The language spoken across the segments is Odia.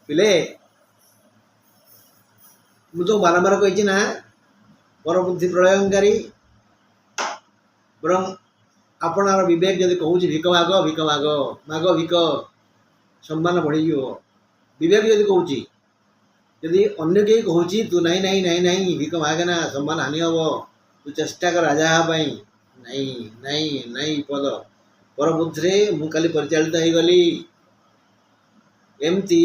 ପିଲେ ମୁଁ ତ ବାରମ୍ବାର କହିଛି ନା ପରବୁଦ୍ଧି ପ୍ରଳୟଙ୍କାରୀ ବରଂ ଆପଣଙ୍କର ବିବେକ ଯଦି କହୁଛି ଭିକ ମାଗ ଭିକ ମାଗ ମାଗ ଭିକ ସମ୍ମାନ ବଢ଼ିଯିବ। ବିବେକ ଯଦି କହୁଛି, ଯଦି ଅନ୍ୟ କେହି କହୁଛି ତୁ ନାଇଁ ନାଇଁ ନାଇଁ ନାଇଁ ଭିକ ମାଗେନା ସମ୍ମାନ ହାନି ହେବ, ତୁ ଚେଷ୍ଟା କର ରାଜା ହେବା ପାଇଁ, ନାଇଁ ନାଇଁ ନାଇଁ ପଦ ପରବୁଦ୍ଧିରେ ମୁଁ କାଲି ପରିଚାଳିତ ହେଇଗଲି। ଏମିତି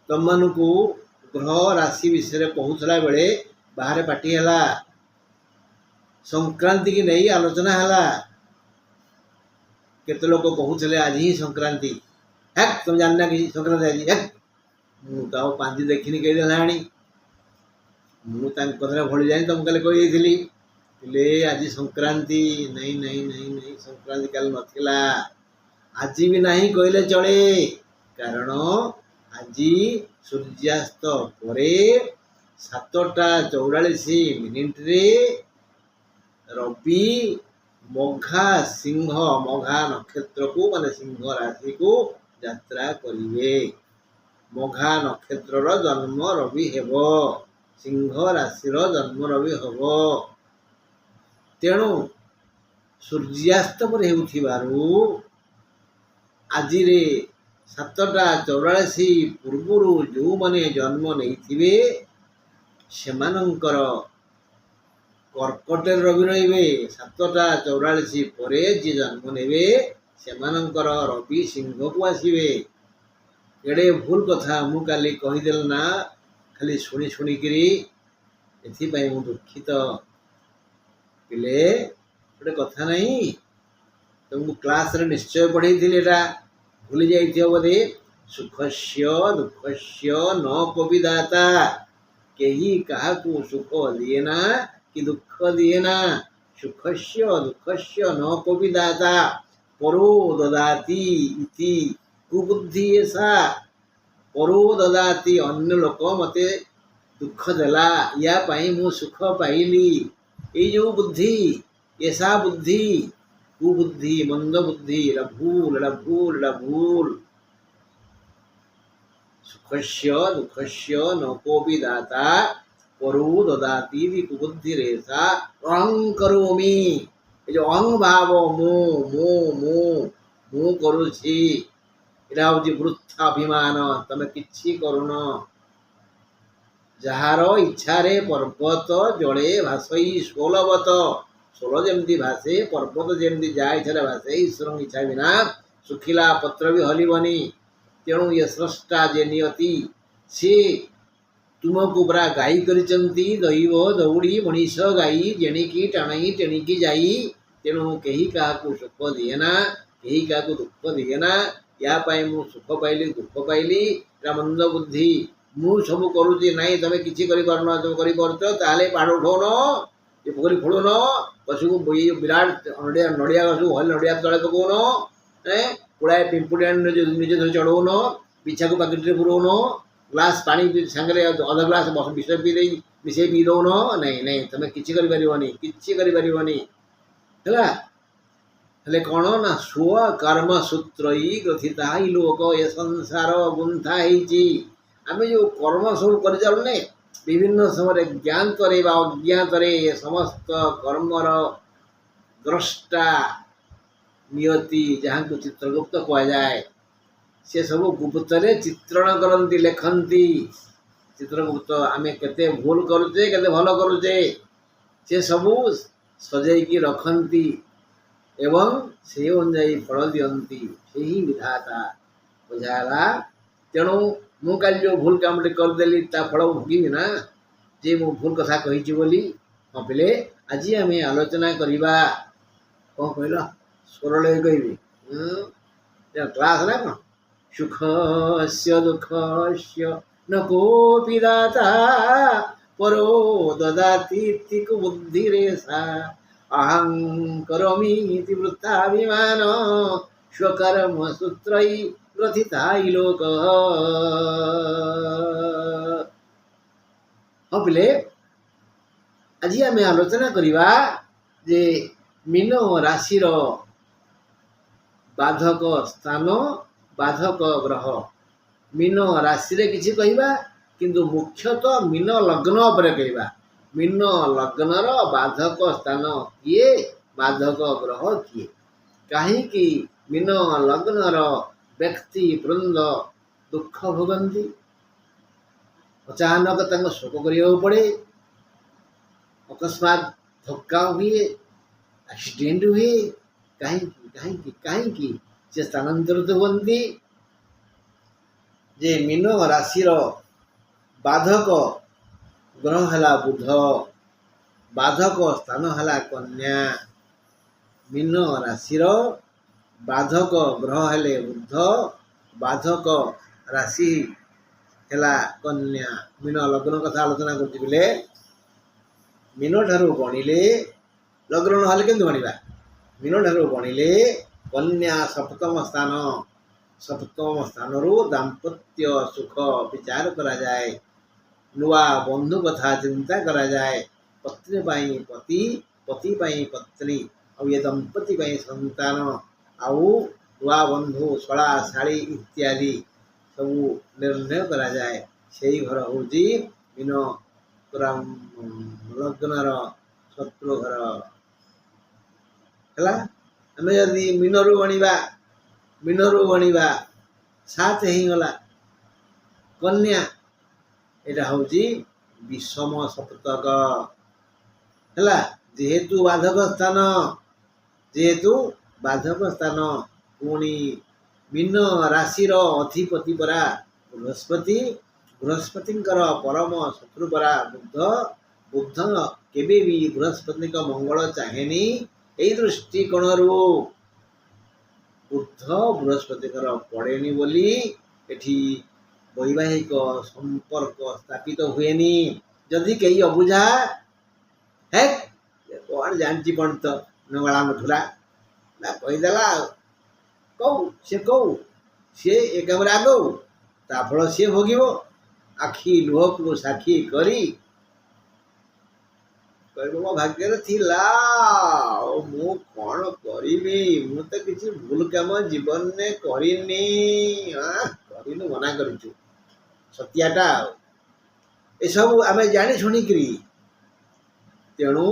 ତମମାନଙ୍କୁ ଗ୍ରହ ରାଶି ବିଷୟରେ କହୁଥିଲା ବେଳେ ବାହାରେ ପାଟି ହେଲା, ସଂକ୍ରାନ୍ତି କି ନେଇ ଆଲୋଚନା ହେଲା। କେତେ ଲୋକ କହୁଥିଲେ ଆଜି ହିଁ ସଂକ୍ରାନ୍ତି, ହେକ୍ ତମେ ଜାଣିନା କିଛି ସଂକ୍ରାନ୍ତି ଆଜି, ହେକ୍ ମୁଁ ତ ଆଉ ପାଞ୍ଚ ଦେଖିନି କେହି ଦେଲାଣି, ମୁଁ ତାଙ୍କ କଥାରେ ଭଳି ଜାଣି ତମକୁ କାଲି କହିଦେଇଥିଲି। ହେଲେ ଆଜି ସଂକ୍ରାନ୍ତି, ନାଇଁ ନାଇଁ ନାଇଁ ନାଇଁ ସଂକ୍ରାନ୍ତି କାଲି ନଥିଲା, ଆଜି ବି ନାହିଁ କହିଲେ ଚଳେ। କାରଣ ଆଜି ସୂର୍ଯ୍ୟାସ୍ତ ପରେ 7:44 ରବି ମଘା ସିଂହ ମଘା ନକ୍ଷତ୍ରକୁ ମାନେ ସିଂହ ରାଶିକୁ ଯାତ୍ରା କରିବେ। ମଘା ନକ୍ଷତ୍ରର ଜନ୍ମ ରବି ହେବ, ସିଂହ ରାଶିର ଜନ୍ମ ରବି ହେବ। ତେଣୁ ସୂର୍ଯ୍ୟାସ୍ତ ପରେ ହେଉଥିବାରୁ ଆଜିରେ 7:44 ପୂର୍ବରୁ ଯେଉଁମାନେ ଜନ୍ମ ନେଇଥିବେ ସେମାନଙ୍କର କର୍କଟରେ ରବି ରହିବେ। 7:44 ପରେ ଯିଏ ଜନ୍ମ ନେବେ ସେମାନଙ୍କର ରବି ସିଂହକୁ ଆସିବେ। ଏଡ଼େ ଭୁଲ କଥା ମୁଁ କାଲି କହିଦେଲି ନା, ଖାଲି ଶୁଣି ଶୁଣିକିରି, ଏଥିପାଇଁ ମୁଁ ଦୁଃଖିତ। ପିଲେ ଗୋଟେ କଥା ନାହିଁ, ତମକୁ କ୍ଲାସରେ ନିଶ୍ଚୟ ପଢ଼େଇଥିଲି, ଏଟା ଭୁଲି ଯାଇଥିବ ବୋଧେ। ସୁଖସ୍ୟ ଦୁଃଖସ୍ୟ ନ କୋପି ଦାତା, କେହି କାହାକୁ ସୁଖ ଦିଏନା କି ଦୁଃଖ ଦିଏନା। ସୁଖସ୍ୟ ଦୁଃଖସ୍ୟ ନ କୋପି ଦାତା ପରୋ ଦଦାତି ଇତି କୁବୁଦ୍ଧି ଏସା। ପରୋ ଦଦାତି, ଅନ୍ୟ ଲୋକ ମୋତେ ଦୁଃଖ ଦେଲା, ୟା ପାଇଁ ମୁଁ ସୁଖ ପାଇଲି, ଏଇ ଯେଉଁ ବୁଦ୍ଧି, ଏସା ବୁଦ୍ଧି କୁବୁଦ୍ଧି, ମନ୍ଦ ବୁଦ୍ଧି, ଏଟା ଭୁଲ, ଏଟା ଭୁଲ, ଏଟା ଭୁଲ। ସୁଖସ୍ୟ ଦୁଃଖସ୍ୟ ନ କୋପି ଦାତା ପରୋ ଦଦାତି କୁବୁଦ୍ଧି ରେସା ଅହଂ କରୋମି। ଏ ଯେଉଁ ଅହଂ ଭାବ, ମୁଁ କରୁଛି, ଏଟା ହେଉଛି ବୃଥା ଅଭିମାନ। ତମେ କିଛି କରୁନ। ଯାହାର ଇଚ୍ଛାରେ ପର୍ବତ ଜଳେ ଭାସଇ ଷୋଲବତ, ଷୋଳ ଯେମିତି ଭାସେ, ପର୍ବତ ଯେମିତି ଯାହା ଇଚ୍ଛାରେ ଭାସେ, ଈଶ୍ୱରଙ୍କ ଇଚ୍ଛା ବିନା ଶୁଖିଲା ପତ୍ର ବି ହଲିବନି। ତେଣୁ ଏ ସ୍ରଷ୍ଟା ଯେ ନିୟତି, ସିଏ ତୁମକୁ ପୁରା ଗାଈ କରିଛନ୍ତି, ଦୈବ ଦୌଡ଼ି ମଣିଷ ଗାଈ, ଜେଣିକି ଟାଣଇ ଟେଣିକି ଯାଇ। ତେଣୁ କେହି କାହାକୁ ସୁଖ ଦିଏନା, କେହି କାହାକୁ ଦୁଃଖ ଦିଏନା। ୟା ପାଇଁ ମୁଁ ସୁଖ ପାଇଲି ଦୁଃଖ ପାଇଲି, ଏଟା ମନ୍ଦ ବୁଦ୍ଧି। ମୁଁ ସବୁ କରୁଛି, ନାଇଁ ତମେ କିଛି କରିପାରୁନ, ତମେ କରିପାରୁଛ ତାହେଲେ ପାହାଡ଼ ଉଠଉନ, ଏ ପୋଖରୀ ଖୋଳୁନ, ଗଛକୁ ବିରାଟ ନଡ଼ିଆ ଗଛକୁ ଭଲ ନଡ଼ିଆ ତଳେ ପକଉନ, ପୁଳାଏ ପିମ୍ପୁଡ଼ି ଆଣି ନିଜେ ଧରି ଚଢ଼ଉନ, ବିଛାକୁ ପାକିଟିରେ ପୁରଉନ, ଗ୍ଲାସ୍ ପାଣି ସାଙ୍ଗରେ ଅଧ ଗ୍ଲାସ୍ ବିଷ ମିଶେଇ ପିଇ ଦେଉନ। ନାଇଁ ନାଇଁ ତମେ କିଛି କରିପାରିବନି, କିଛି କରିପାରିବନି। ହେଲା, ହେଲେ କ'ଣ ନା ସ୍ୱକର୍ମ ସୂତ୍ରଇ ଗ୍ରଥିତା ଇ ଲୋକ, ଏ ସଂସାର ଗୁନ୍ଥା ହେଇଛି। ଆମେ ଯେଉଁ କର୍ମ ସବୁ କରିଚାଲୁନେ, ବିଭିନ୍ନ ସମୟରେ ଜ୍ଞାତରେ ବା ଅଜ୍ଞାତରେ ସମସ୍ତ କର୍ମର ଦ୍ରଷ୍ଟା ନିୟତି, ଯାହାଙ୍କୁ ଚିତ୍ରଗୁପ୍ତ କୁହାଯାଏ, ସେ ସବୁ ଗୁପ୍ତରେ ଚିତ୍ରଣ କରନ୍ତି, ଲେଖନ୍ତି। ଚିତ୍ରଗୁପ୍ତ ଆମେ କେତେ ଭୁଲ କରୁଛେ, କେତେ ଭଲ କରୁଛେ, ସେ ସବୁ ସଜେଇକି ରଖନ୍ତି ଏବଂ ସେହି ଅନୁଯାୟୀ ଫଳ ଦିଅନ୍ତି, ସେହି ବିଧାତା। ବୁଝାଗଲା? ତେଣୁ ମୁଁ କାଲି ଯେଉଁ ଭୁଲ କାମଟି କରିଦେଲି ତା ଫଳ ମୁଁ ଭୋଗିବି ନା, ଯେ ମୁଁ ଭୁଲ କଥା କହିଛି ବୋଲି। ହଁ ପିଲେ, ଆଜି ଆମେ ଆଲୋଚନା କରିବା, କ'ଣ କହିଲ, ସ୍ୱରଳୟ କହିବି, କ୍ଲାସ୍ ନା କ'ଣ? ସୁଖସ୍ୟ ଦୁଃଖସ୍ୟ ନ କୋପି ଦାତା ପରୋ ଦଦାତି ଇତି କୁବୁଦ୍ଧିରେଷା ଅହଂ କରୋମି ଇତି ବୃଥାଭିମାନ ସ୍ୱକର୍ମ ସୂତ୍ରୈ ଗ୍ରଥିତା ଇ ଲୋକ। ହଁ ପିଲେ, ଆଜି ଆମେ ଆଲୋଚନା କରିବା ଯେ ମୀନ ରାଶିର ବାଧକ ସ୍ଥାନ, ବାଧକ ଗ୍ରହ। मीन राशि रे किछि कहबा किंतु मुख्यतः मीन लग्न उपरे कहबा। मीन लग्नर बाधक स्थान किए, बाधक ग्रह किए, कहीं मीन लग्नर व्यक्ति वृंद दुख भोगती, अचानक तक शोक करिया पड़े, अकस्मात धक्का हुए, एक्सीडेंट हुए, कहीं से स्थानांतरित हुए। जे मीन राशि बाधक ग्रह है बुध, बाधक स्थान है कन्या। मीन राशि बाधक ग्रह है बुध, बाधक राशि है कन्या। मीन लग्न कथा आलोचना करें, मीन ठारू गणिले लग्न ना के गणवा, मीन ठारू गणिले कन्या सप्तम स्थान, सप्तम स्थान दाम्पत्य सुख विचार करा जाए, नुआ बंधु कथा चिंता करा जाए, पत्नी पाई पति, पति पाई पत्नी, और ये दंपति पाई संतान, आउ नुआ बंधु शला शाड़ी इत्यादि सब निर्णय करा जाए। से घर हूँ मीन लग्नर शत्रु घर है। आम जदि मीनरू गणवा 7 हो कन्या, यहाँ हूँ विषम सप्तक है, जेहेतु बाधक स्थान, जेहेतु बाधक स्थान। पुणी मीन राशि अधिपति परा बृहस्पति, बृहस्पतिंकर परम शत्रु परा बुध, बुध केबे भी बृहस्पति का मंगल चाहेनी। यही दृष्टिकोण बुध बृहस्पति पड़ेनी बोली एठी वैवाहिक संपर्क स्थापित हुएनी। जदि कई अबुझा है कौन जानची पण तो नगला नथुला ना कहीदेला कौ सी एकामरे आगौ ताफल सी भोग आखि लुह को साक्षी करी कह मो भाग्य थिला मु कौन करी, मु तो किसी भूल काम जीवन ने करनी मना कर सत्याटा ये सब आम जानी शुणिकी। तेणु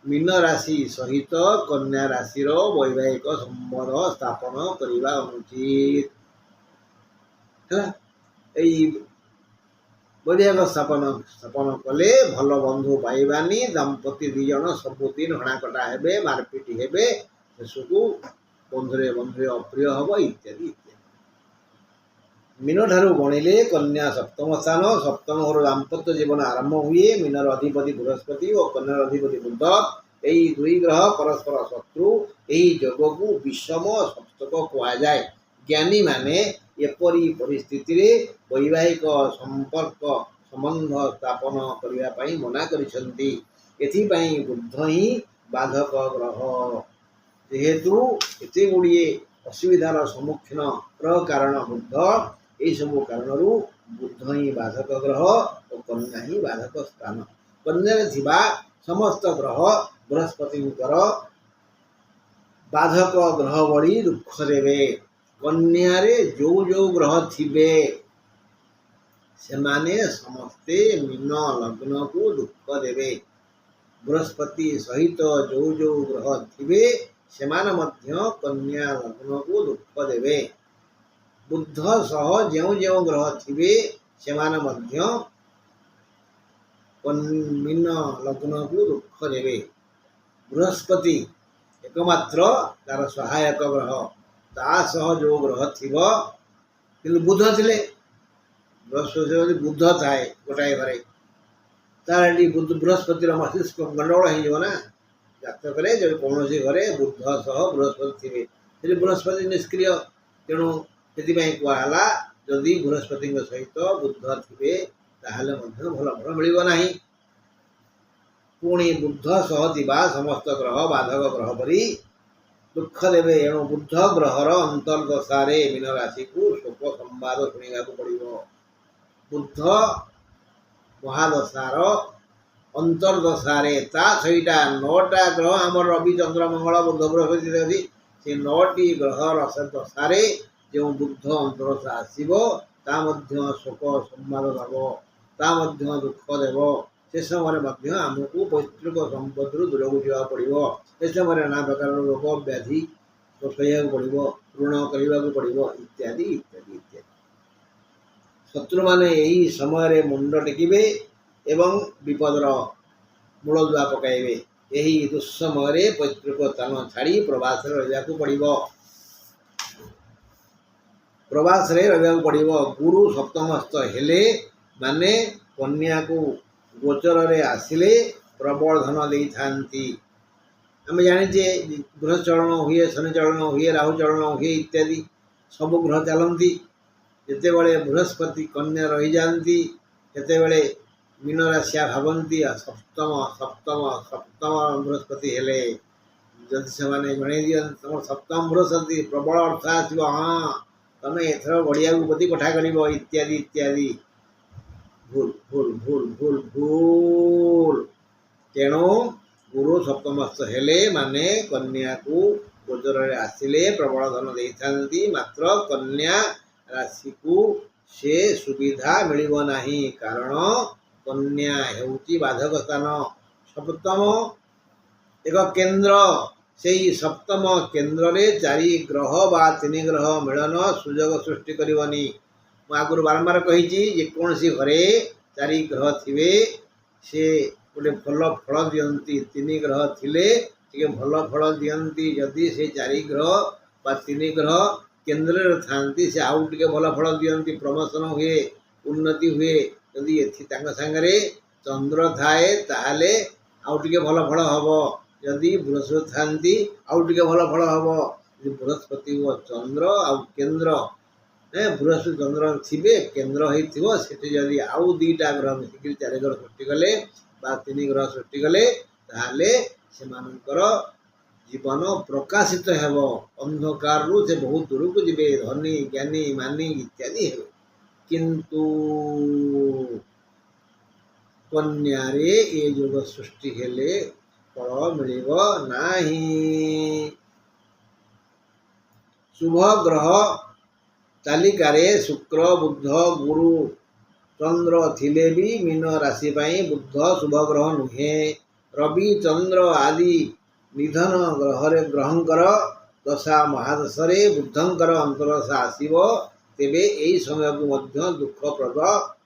मीन राशि सहित कन्या राशि वैवाहिक संबंध स्थापन करने अनुचित है। वैवाहिक स्थापन कले भल बंधु पाइबानी, दंपति दिजन सबुदिन हणाकटा हे, मारपिट हे, शेष को बंधुरे बंधुरे अप्रिय हम इत्यादि इत्यादि। मीन ठारू गणिले कन्या सप्तम स्थान, सप्तम घर दाम्पत्य जीवन आरंभ हुए। मीनर अधिपति बृहस्पति और कन्यार अधिपति बुध, यही दुई ग्रह परस्पर शत्रु, यही जोग को विषम सप्तक कह जाए। ज्ञानी माने एपरी परिस्थिति रे वैवाहिक संपर्क संबंध स्थापन करने मना करिसेंती। एथिपाई बुध ही बाधक ग्रह, जेहेतु एते गुड़िए असुविधार सम्मुखीन कारण बुध, यही सब कारण बुध ही बाधक ग्रह और कन्या ही बाधक स्थान। कन्या थिबा समस्त ग्रह बृहस्पति बाधक ग्रह बड़ी दुख देवे। कन्यारे जो जो ग्रह थिबे से माने समस्ते मीन लग्न को दुख देवे। बृहस्पति सहित जो जो ग्रह थिबे से मध्य कन्या लग्न को दुख देवे। बुध सह जो जो ग्रह थिबे से मध्य मीन लग्न को दुख देवे। बृहस्पति एकमात्र तार सहायक ग्रह, तासह जो ग्रह थिब कि बुध थिले, बृहस्पति बुध थाए गोटाए घरे तार बृहस्पति मस्तिष्क गंडगोल हो जातक जब कौन घरे बुध सह बृहस्पति थे, बृहस्पति निष्क्रिय। तेणु से कहला जदि बृहस्पति सहित बुध थे ताहले भल फल मिलना। पुणी बुध सह समस्त ग्रह बाधक ग्रह परी दुख देवे। एणु बुध ग्रहर अंतर्दशारे मीन राशि को शोक संवाद शुणा पड़ो। बुध महादशार अंतर्दशारे ता सहीटा 9टा ग्रह आम रवि चंद्र मंगल बुध बृहस्पति अच्छी से 9टी ग्रह दशारे जो बुध अंतर्दशा आसब ତା ମଧ୍ୟ ଶୋକ ସମ୍ବାଦ ଦେବ, ତା ମଧ୍ୟ ଦୁଃଖ ଦେବ। ସେ ସମୟରେ ମଧ୍ୟ ଆମକୁ ପୈତୃକ ସମ୍ପତ୍ତିରୁ ଦୂରକୁ ଯିବାକୁ ପଡ଼ିବ। ସେ ସମୟରେ ନାନା ପ୍ରକାରର ରୋଗ ବ୍ୟାଧି ସହିବାକୁ ପଡ଼ିବ, ଋଣ କରିବାକୁ ପଡ଼ିବ, ଇତ୍ୟାଦି ଇତ୍ୟାଦି ଇତ୍ୟାଦି। ଶତ୍ରୁମାନେ ଏହି ସମୟରେ ମୁଣ୍ଡ ଟେକିବେ ଏବଂ ବିପଦର ମୂଳଦୁଆ ପକାଇବେ। ଏହି ଦୁଃସମୟରେ ପୈତୃକ ସ୍ଥାନ ଛାଡ଼ି ପ୍ରବାସରେ ରହିବାକୁ ପଡ଼ିବ। ଗୁରୁ ସପ୍ତମସ୍ଥ ହେଲେ ମାନେ କନ୍ୟାକୁ ଗୋଚରରେ ଆସିଲେ ପ୍ରବଳ ଧନ ଦେଇଥାନ୍ତି। ଆମେ ଜାଣିଛେ ଗ୍ରହ ଚଳନ ହୁଏ, ଶନି ଚଳନ ହୁଏ, ରାହୁ ଚଳନ ହୁଏ ଇତ୍ୟାଦି ସବୁ ଗ୍ରହ ଚାଲନ୍ତି। ଯେତେବେଳେ ବୃହସ୍ପତି କନ୍ୟା ରହିଯାଆନ୍ତି ସେତେବେଳେ ମୀନ ରାଶିଆ ଭାବନ୍ତି ସପ୍ତମ ସପ୍ତମ ସପ୍ତମ ବୃହସ୍ପତି ହେଲେ। ଯଦି ସେମାନେ ଜଣେଇ ଦିଅନ୍ତି ତମର ସପ୍ତମ ବୃହସ୍ପତି ପ୍ରବଳ ଅର୍ଥ ଆସିବ, ହଁ ତମେ ଏଥର ଗଡ଼ିଆକୁ ପୋତି କୋଠା କରିବ ଇତ୍ୟାଦି ଇତ୍ୟାଦି। ଭୁଲ ଭୁଲ ଭୁଲ ଭୁଲ ଭୁଲ। ତେଣୁ ଗୁରୁ ସପ୍ତମସ୍ଥ ହେଲେ ମାନେ କନ୍ୟାକୁ ଗୋଚରରେ ଆସିଲେ ପ୍ରବଳ ଧନ ଦେଇଥାନ୍ତି। ମାତ୍ର କନ୍ୟା ରାଶିକୁ ସେ ସୁବିଧା ମିଳିବ ନାହିଁ, କାରଣ କନ୍ୟା ହେଉଛି ବାଧକ ସ୍ଥାନ। ସପ୍ତମ ଏକ କେନ୍ଦ୍ର, ସେହି ସପ୍ତମ କେନ୍ଦ୍ରରେ 4 ଗ୍ରହ ବା 3 ଗ୍ରହ ମିଳନ ସୁଯୋଗ ସୃଷ୍ଟି କରିବନି। ମୁଁ ଆଗରୁ ବାରମ୍ବାର କହିଛି ଯେକୌଣସି ଘରେ 4 ଗ୍ରହ ଥିବେ ସେ ଗୋଟେ ଭଲ ଫଳ ଦିଅନ୍ତି। 3 ଗ୍ରହ ଥିଲେ ଟିକେ ଭଲ ଫଳ ଦିଅନ୍ତି। ଯଦି ସେ 4 ଗ୍ରହ ବା 3 ଗ୍ରହ କେନ୍ଦ୍ରରେ ଥାଆନ୍ତି ସେ ଆଉ ଟିକେ ଭଲ ଫଳ ଦିଅନ୍ତି, ପ୍ରମୋଶନ ହୁଏ, ଉନ୍ନତି ହୁଏ। ଯଦି ଏଠି ତାଙ୍କ ସାଙ୍ଗରେ ଚନ୍ଦ୍ର ଥାଏ ତାହେଲେ ଆଉ ଟିକେ ଭଲ ଫଳ ହେବ। ଯଦି ବୃହସ୍ପତି ଥାଆନ୍ତି ଆଉ ଟିକେ ଭଲ ଫଳ ହେବ। ବୃହସ୍ପତି ଓ ଚନ୍ଦ୍ର ଆଉ କେନ୍ଦ୍ର, ବୃହସ୍ପତି ଚନ୍ଦ୍ର ଥିବେ କେନ୍ଦ୍ର ହେଇଥିବ, ସେଠି ଯଦି ଆଉ 2ଟା ଗ୍ରହ ମିଶିକିରି 4 ଗ୍ରହ ସୃଷ୍ଟି କଲେ ବା 3 ଗ୍ରହ ସୃଷ୍ଟି କଲେ ତାହେଲେ ସେମାନଙ୍କର ଜୀବନ ପ୍ରକାଶିତ ହେବ। ଅନ୍ଧକାରରୁ ସେ ବହୁତ ଦୂରକୁ ଯିବେ, ଧନୀ ଜ୍ଞାନୀ ମାନି ଇତ୍ୟାଦି ହେବେ। କିନ୍ତୁ କନ୍ୟାରେ ଏ ଯୋଗ ସୃଷ୍ଟି ହେଲେ ଫଳ ମିଳିବ ନାହିଁ। ଶୁଭ ଗ୍ରହ ତାଲିକାରେ ଶୁକ୍ର, ବୁଧ, ଗୁରୁ, ଚନ୍ଦ୍ର ଥିଲେ ବି ମୀନ ରାଶି ପାଇଁ ବୁଧ ଶୁଭ ଗ୍ରହ ନୁହେଁ। ରବି, ଚନ୍ଦ୍ର ଆଦି ନିଧନ ଗ୍ରହଙ୍କର ଦଶା ମହାଦଶାରେ ବୁଧଙ୍କର ଅନ୍ତର୍ଦଶା ଆସିବ, ତେବେ ଏହି ସମୟକୁ ମଧ୍ୟ ଦୁଃଖପ୍ରଦ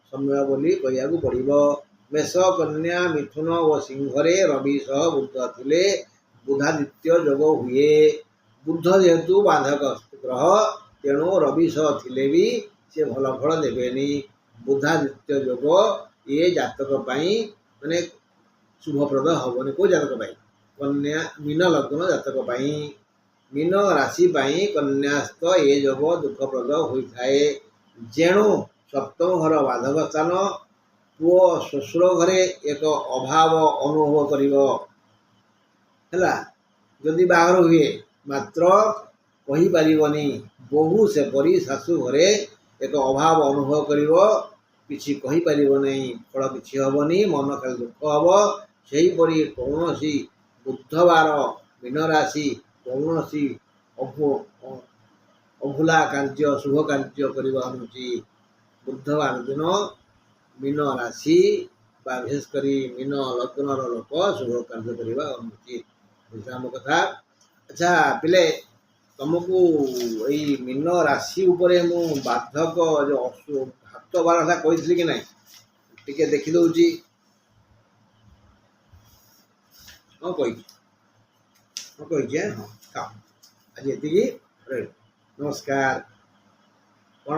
ସମୟ ବୋଲି କହିବାକୁ ପଡ଼ିବ। ମେଷ, କନ୍ୟା, ମିଥୁନ ଓ ସିଂହରେ ରବି ସହ ବୁଧ ଥିଲେ ବୁଧାଦିତ୍ୟ ଯୋଗ ହୁଏ। ବୁଧ ଯେହେତୁ ବାଧକ ଗ୍ରହ, ତେଣୁ ରବି ସହ ଥିଲେ ବି ସେ ଭଲ ଫଳ ଦେବେନି। ବୁଧାଦିତ୍ୟ ଯୋଗ ଏ ଜାତକ ପାଇଁ ମାନେ ଶୁଭପ୍ରଦ ହେବନି। କେଉଁ ଜାତକ ପାଇଁ? କନ୍ୟା ମୀନ ଲଗ୍ନ ଜାତକ ପାଇଁ। ମୀନ ରାଶି ପାଇଁ କନ୍ୟାସ୍ଥ ଏ ଯୋଗ ଦୁଃଖପ୍ରଦ ହୋଇଥାଏ। ଯେଣୁ ସପ୍ତମ ଘର ବାଧକ ସ୍ଥାନ। ପୁଅ ଶ୍ୱଶୁର ଘରେ ଏକ ଅଭାବ ଅନୁଭବ କରିବ। ହେଲା, ଯଦି ବାହାଘର ହୁଏ ମାତ୍ର କହିପାରିବନି। ବୋହୂ ସେପରି ଶାଶୁ ଘରେ ଏକ ଅଭାବ ଅନୁଭବ କରିବ, କିଛି କହିପାରିବ ନାହିଁ, ଫଳ କିଛି ହେବନି, ମନ ଖାଲି ଦୁଃଖ ହେବ। ସେହିପରି କୌଣସି ବୁଧବାର ମୀନ ରାଶି କୌଣସି ଅଭୁଲା କାର୍ଯ୍ୟ ଶୁଭ କାର୍ଯ୍ୟ କରିବା ଅନୁଚିତ। ବୁଧବାର ଦିନ ମୀନ ରାଶି ବା ବିଶେଷ କରି ମୀନ ଲଗ୍ନର ଲୋକ ଶୁଭ କାର୍ଯ୍ୟ କରିବା ଅନୁଚିତ। ବୁଝିଲା ଆମ କଥା? ଆଚ୍ଛା ପିଲେ, ତମକୁ ଏଇ ମୀନ ରାଶି ଉପରେ ମୁଁ ବାଧକ ଯେଉଁ ହାତ ବାରଟା କହିଥିଲି କି ନାହିଁ, ଟିକେ ଦେଖିଦେଉଛି। ହଁ କହିଛି, ହଁ ଆଜି ଏତିକି ରହିବ। ନମସ୍କାର। କ'ଣ